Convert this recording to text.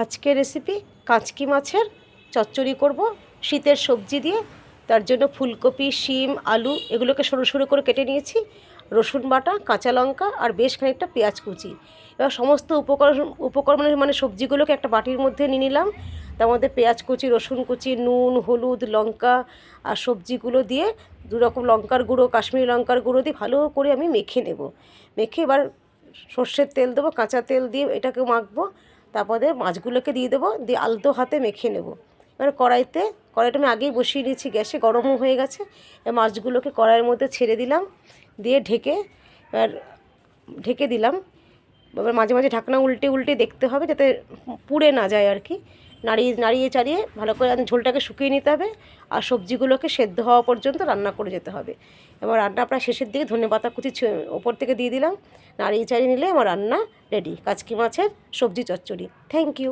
আজকের রেসিপি কাঁচকি মাছের চচ্চড়ি করব শীতের সবজি দিয়ে। তার জন্য ফুলকপি, শিম, আলু এগুলোকে সরু সরু করে কেটে নিয়েছি, রসুন বাটা, কাঁচা লঙ্কা আর বেশ খানিকটা পেঁয়াজ কুচি। এবার সমস্ত উপকরণ মানে সবজিগুলোকে একটা বাটির মধ্যে নিয়ে নিলাম। তার মধ্যে পেঁয়াজ কুচি, রসুন কুচি, নুন, হলুদ, লঙ্কা আর সবজিগুলো দিয়ে দু রকম লঙ্কার গুঁড়ো, কাশ্মীরি লঙ্কার গুঁড়ো দিয়ে ভালো করে আমি মেখে নেব। মেখে এবার সর্ষের তেল দেবো, কাঁচা তেল দিয়ে এটাকে মাখবো। তারপরে মাছগুলোকে দিয়ে দেবো, দিয়ে আলতো হাতে মেখে নেব। এবার কড়াইটা আমি আগেই বসিয়ে নিয়েছি, গ্যাসে গরমও হয়ে গেছে। এবার মাছগুলোকে কড়াইয়ের মধ্যে ছেড়ে দিলাম, দিয়ে এবার ঢেকে দিলাম। এবার মাঝে মাঝে ঢাকনা উল্টে উল্টে দেখতে হবে যাতে পুড়ে না যায় আর কি। নাড়িয়ে চাড়িয়ে ভালো করে ঝোলটাকে শুকিয়ে নিতে হবে, আর সবজিগুলোকে সেদ্ধ হওয়া পর্যন্ত রান্না করে যেতে হবে। এবার রান্না প্রায় শেষের দিকে ধনেপাতা কুচি ওপর থেকে দিয়ে দিলাম। নাড়িয়ে চাড়িয়ে নিলে আমার রান্না রেডি, কাঁচকি মাছের সবজি চচ্চড়ি। Thank you.